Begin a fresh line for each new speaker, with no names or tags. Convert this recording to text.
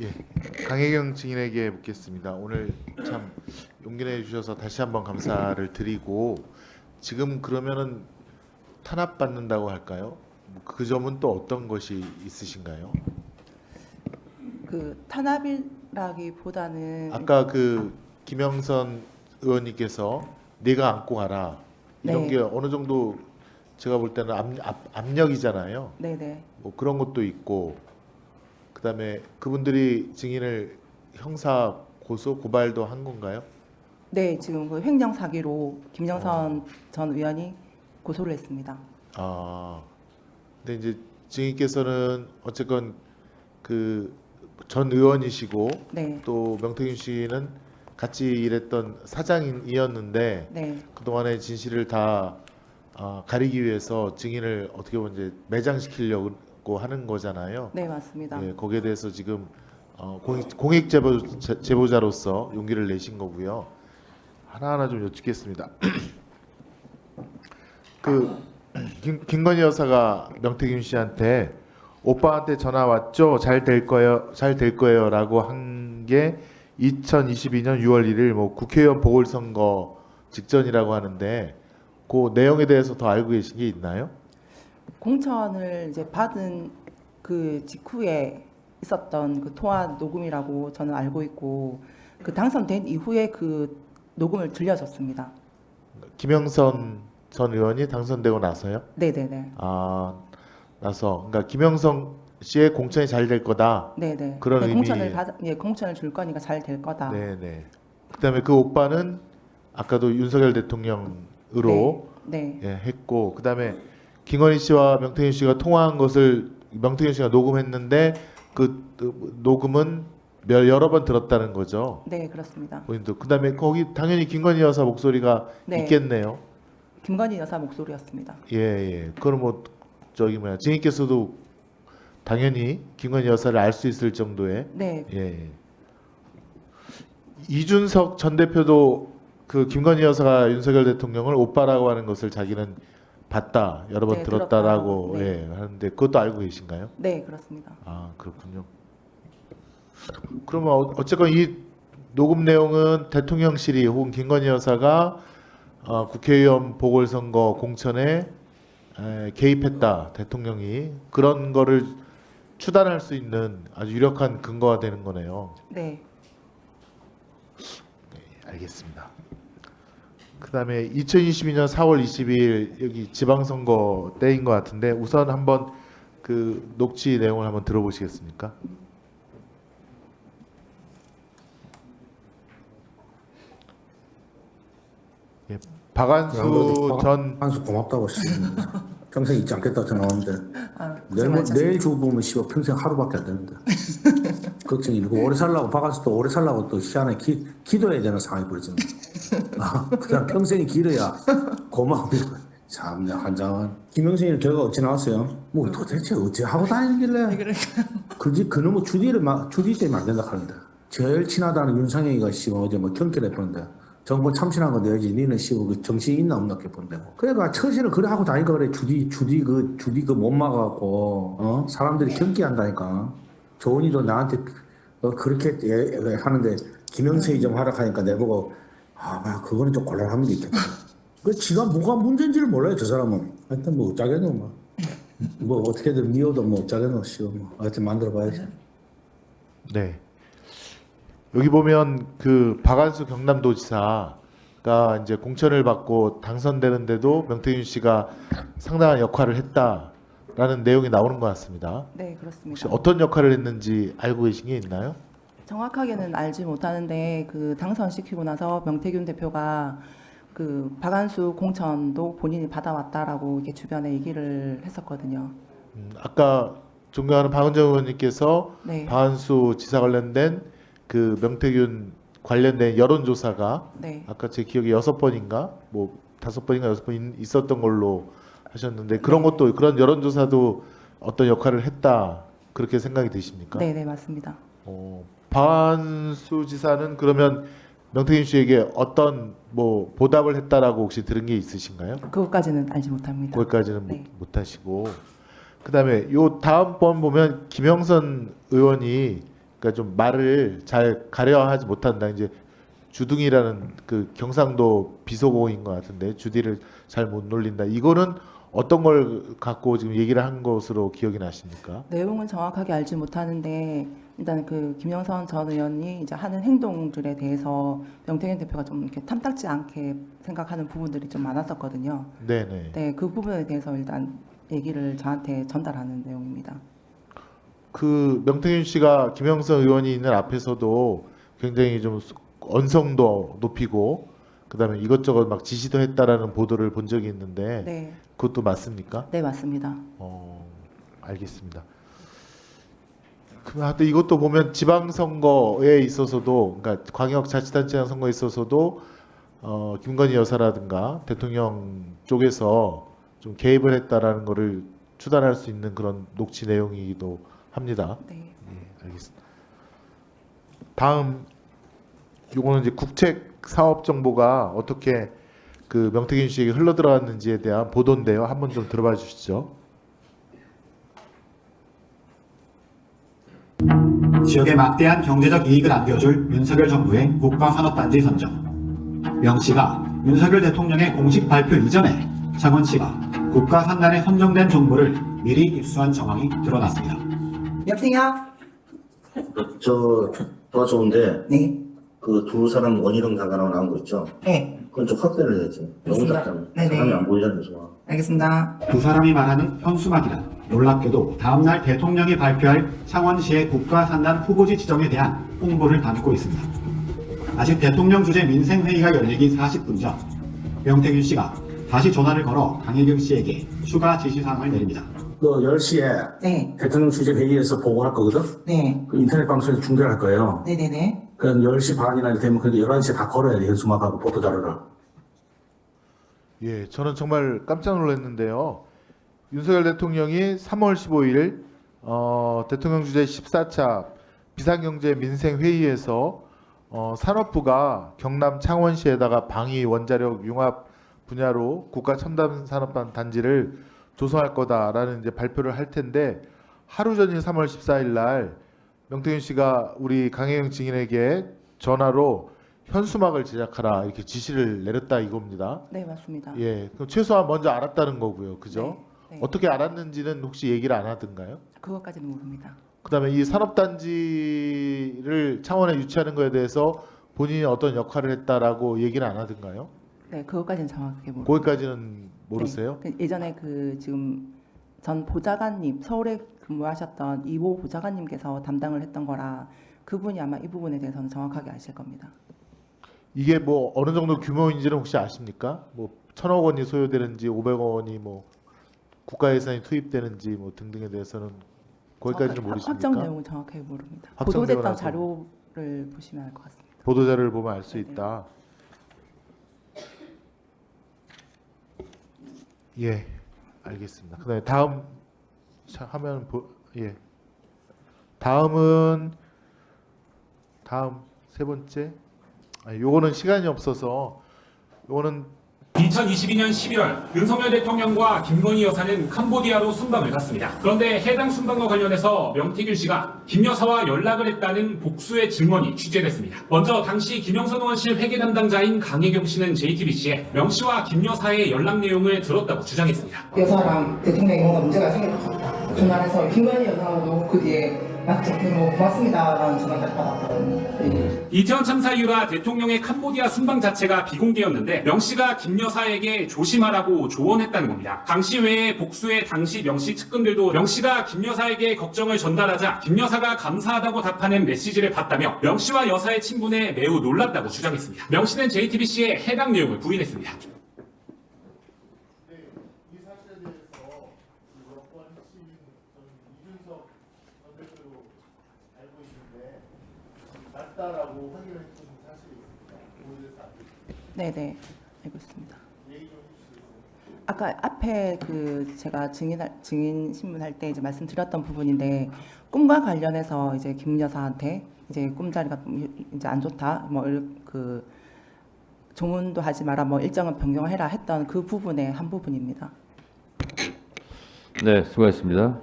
예, 강혜경 증인에게 묻겠습니다. 오늘 참 용기 내 주셔서 다시 한번 감사를 드리고 지금 그러면은 탄압받는다고 할까요? 그 점은 또 어떤 것이 있으신가요?
그 탄압이라기보다는
아까 그 김영선 의원님께서 내가 안고 가라 이런
네.
게 어느 정도 제가 볼 때는 압력이잖아요.
네네.
뭐 그런 것도 있고 그다음에 그분들이 증인을 형사 고소 고발도 한 건가요?
네, 지금 그 횡령 사기로 김영선 전 의원이 고소를 했습니다.
아, 근데 이제 증인께서는 어쨌건 그 전 의원이시고
네,
또 명태균 씨는 같이 일했던 사장이었는데
네,
그동안의 진실을 다 가리기 위해서 증인을 어떻게 보면 이제 매장시키려고 하는 거잖아요.
네, 맞습니다.
예, 거기에 대해서 지금 공익 제보자로서 용기를 내신 거고요. 하나하나 좀 여쭙겠습니다. 그 김건희 여사가 명태균 씨한테 오빠한테 전화 왔죠? 잘 될 거예요, 잘 될 거예요라고 한 게 2022년 6월 1일 뭐 국회의원 보궐선거 직전이라고 하는데 그 내용에 대해서 더 알고 계신 게 있나요?
공천을 이제 받은 그 직후에 있었던 그 통화 녹음이라고 저는 알고 있고 그 당선된 이후에 그 녹음을 들려줬습니다.
김영선 전 의원이 당선되고 나서요?
네네네.
나서 그러니까 김영선 씨의 공천이 잘 될 거다.
네네.
그런
네,
의미.
공천을 줄 거니까 잘 될 거다.
네네. 그다음에 그 오빠는 아까도 윤석열 대통령으로
네.
예, 했고 그다음에 김건희 씨와 명태균 씨가 통화한 것을 명태균 씨가 녹음했는데 그 녹음은 여러 번 들었다는 거죠.
네, 그렇습니다.
본인도 그다음에 거기 당연히 김건희 여사 목소리가
네.
있겠네요.
김건희 여사 목소리였습니다.
예, 예. 그럼 뭐 저기 뭐야 증인께서도 당연히 김건희 여사를 알 수 있을 정도의
네,
예. 이준석 전 대표도 그 김건희 여사가 윤석열 대통령을 오빠라고 하는 것을 자기는 봤다 여러 번
네,
들었다라고
들었다.
예, 하는데 그것도 알고 계신가요?
네, 그렇습니다.
아 그렇군요. 그러면 어쨌건 이 녹음 내용은 대통령실이 혹은 김건희 여사가 국회의원 보궐선거 공천에 개입했다 대통령이 그런 거를 추단할 수 있는 아주 유력한 근거가 되는 거네요.
네,
네, 알겠습니다. 그다음에 2022년 4월 22일 여기 지방선거 때인 것 같은데 우선 한번 그 녹취 내용을 한번 들어보시겠습니까? 예, 박한수 전
한수 고맙다고 평생 잊지 않겠다 전화 오는데
고생 많으셨습니다.
내일 죽으면 씨발 평생 하루밖에 안 되는데 걱정이 고 오래 살라고 박아서 또 오래 살라고 또 희한하게 기도해야 되는 상황이 벌어지는 그냥 평생이 길어야 고마워 참나 한장한 김영선이 결과 어찌 나왔어요? 뭐 도대체 어찌 하고 다니길래 그놈의 주디 때문에 안 된다 하는데 제일 친하다는 윤상현이가 씨발 어제 뭐 경기를 해보는데 정보 참신한 거 내야지 니는 씨발 그 정신이 있나 없나 이렇게 본다고 그러니까 처신을 그래 하고 다니까 그래 주디 그 못 막아갖고 사람들이 경기한다니까 조은이도 나한테 그렇게 하는데 김영선이 좀 하라 하니까 내보고 그거는 좀 곤란함이 있겠다 그 지가 뭐가 문제인지를 몰라요 저 사람은 하여튼 뭐 어쩌겠노 뭐 어떻게든 미워도 뭐 어쩌겠노 씨발 뭐 하여튼 만들어봐야지
네. 여기 보면 그 박한수 경남도지사가 이제 공천을 받고 당선되는데도 명태균 씨가 상당한 역할을 했다라는 내용이 나오는 것 같습니다.
네,
혹시
그렇습니다.
어떤 역할을 했는지 알고 계신 게 있나요?
정확하게는 알지 못하는데 그 당선시키고 나서 명태균 대표가 그 박한수 공천도 본인이 받아왔다라고 이게 주변에 얘기를 했었거든요.
아까 존경하는 박은정 의원님께서
네,
박한수 지사 관련된 그 명태균 관련된 여론조사가
네,
아까 제 기억에 6번인가 뭐 5번인가 6번 있었던 걸로 하셨는데 그런 것도 그런 여론조사도 어떤 역할을 했다 그렇게 생각이 드십니까?
네, 네, 맞습니다.
박한수 지사는 그러면 명태균 씨에게 어떤 뭐 보답을 했다라고 혹시 들은 게 있으신가요?
그것까지는 알지 못합니다.
거기까지는
네.
못 하시고 그다음에 요 다음 번 보면 김영선 의원이 그러니까 좀 말을 잘 가려하지 못한다. 이제 주둥이라는 그 경상도 비속어인 것 같은데 주디를 잘 못 놀린다. 이거는 어떤 걸 갖고 지금 얘기를 한 것으로 기억이 나십니까?
내용은 정확하게 알지 못하는데 일단 그 김영선 전 의원이 이제 하는 행동들에 대해서 명태균 대표가 좀 이렇게 탐탁지 않게 생각하는 부분들이 좀 많았었거든요.
네네.
네, 그 부분에 대해서 일단 얘기를 저한테 전달하는 내용입니다.
그 명태균 씨가 김영선 의원이 있는 앞에서도 굉장히 좀 언성도 높이고 그다음에 이것저것 막 지시도 했다라는 보도를 본 적이 있는데
네,
그것도 맞습니까?
네 맞습니다.
알겠습니다. 그럼 하여튼 이것도 보면 지방선거에 있어서도 그러니까 광역자치단체장 선거에 있어서도 김건희 여사라든가 대통령 쪽에서 좀 개입을 했다라는 거를 추단할 수 있는 그런 녹취 내용이기도 합니다.
네,
예, 알겠습니다. 다음 요거는 이제 국책 사업 정보가 어떻게 그 명태균 씨에게 흘러 들어갔는지에 대한 보도인데요. 한번 좀 들어봐 주시죠.
지역에 막대한 경제적 이익을 안겨줄 윤석열 정부의 국가산업단지 선정. 명 씨가 윤석열 대통령의 공식 발표 이전에 창원 씨가 국가산단에 선정된 정보를 미리 입수한 정황이 드러났습니다.
여보세요?
저 도와주는데
네,
그 두 사람 원희룡 장관하고 나온 거 있죠?
네,
그건 좀 확대를 해야지. 너무
알겠습니다.
작잖아.
네네.
사람이 안 보이잖아요.
알겠습니다.
두 사람이 말하는 현수막이란 놀랍게도 다음날 대통령이 발표할 창원시의 국가산단 후보지 지정에 대한 홍보를 담고 있습니다. 아직 대통령 주재 민생회의가 열리기 40분 전 명태균 씨가 다시 전화를 걸어 강혜경 씨에게 추가 지시사항을 내립니다.
그 10시에
네,
대통령 주재 회의에서 보고할 거거든.
네,
그 인터넷 방송에서 중계를 할 거예요.
네네네.
그럼 10시 반이나 되면 그래도 11시에 다 걸어야 돼. 현수막하고 보도 자료를.
예, 저는 정말 깜짝 놀랐는데요. 윤석열 대통령이 3월 15일 대통령 주재 14차 비상경제 민생회의에서 산업부가 경남 창원시에다가 방위 원자력 융합 분야로 국가 첨단 산업단 단지를 조성할 거다라는 이제 발표를 할 텐데 하루 전인 3월 14일 날 명태균 씨가 우리 강혜경 증인에게 전화로 현수막을 제작하라 이렇게 지시를 내렸다 이겁니다.
네, 맞습니다.
예, 그럼 최소한 먼저 알았다는 거고요, 그죠?
네, 네.
어떻게 알았는지는 혹시 얘기를 안 하던가요?
그것까지는 모릅니다.
그다음에 이 산업단지를 창원에 유치하는 거에 대해서 본인이 어떤 역할을 했다라고 얘기를 안 하던가요?
네, 그것까지는 정확하게 모릅니다.
거기까지는 모르세요?
네, 그 예전에 그 지금 전 보좌관님 서울에 근무하셨던 이호 보좌관님께서 담당을 했던 거라 그분이 아마 이 부분에 대해서는 정확하게 아실 겁니다.
이게 뭐 어느 정도 규모인지는 혹시 아십니까? 뭐 1,000억 원이 소요되는지 500억 원이 뭐 국가 예산이 투입되는지 뭐 등등에 대해서는 거기까지는 모르십니까?
확정 내용은 정확하게 모릅니다.
확정
보도됐던
내용은
자료를 보시면 알 것 같습니다.
보도자료를 보면 알 수
네네.
있다. 예, 알겠습니다. 그다음에 다음 화면 예, 다음 세 번째. 요거는 시간이 없어서 요거는
2022년 11월 윤석열 대통령과 김건희 여사는 캄보디아로 순방을 갔습니다. 그런데 해당 순방과 관련해서 명태균 씨가 김 여사와 연락을 했다는 복수의 증언이 취재됐습니다. 먼저 당시 김영선 의원실 회계 담당자인 강혜경 씨는 JTBC에 명 씨와 김 여사의 연락 내용을 들었다고 주장했습니다.
여사랑 대통령이 뭔가 문제가 생길 것 같다. 전화해서 김건희 여사도 그 뒤에 맞죠. 뭐 고맙습니다라는 전화까지 받았거든요.
이태원 참사 이후라 대통령의 캄보디아 순방 자체가 비공개였는데 명 씨가 김 여사에게 조심하라고 조언했다는 겁니다. 강 씨 외에 복수의 당시 명 씨 측근들도 명 씨가 김 여사에게 걱정을 전달하자 김 여사가 감사하다고 답하는 메시지를 봤다며 명 씨와 여사의 친분에 매우 놀랐다고 주장했습니다. 명 씨는 JTBC에 해당 내용을 부인했습니다.
이 사실에 대해서 여권 핵심 이준석 전 대표도 알고 있는데 맞다라고 확인했던 사실이 있습니다. 오래돼서 안 됐습니다.
네네, 알고 있습니다.
얘기 좀 해주시겠어요?
아까 앞에 그 제가 증인 신문할 때 이제 말씀드렸던 부분인데 꿈과 관련해서 이제 김 여사한테 이제 꿈자리가 이제 안 좋다 뭐 그 조문도 하지 마라 뭐 일정은 변경해라 했던 그 부분의 한 부분입니다.
네, 수고하셨습니다.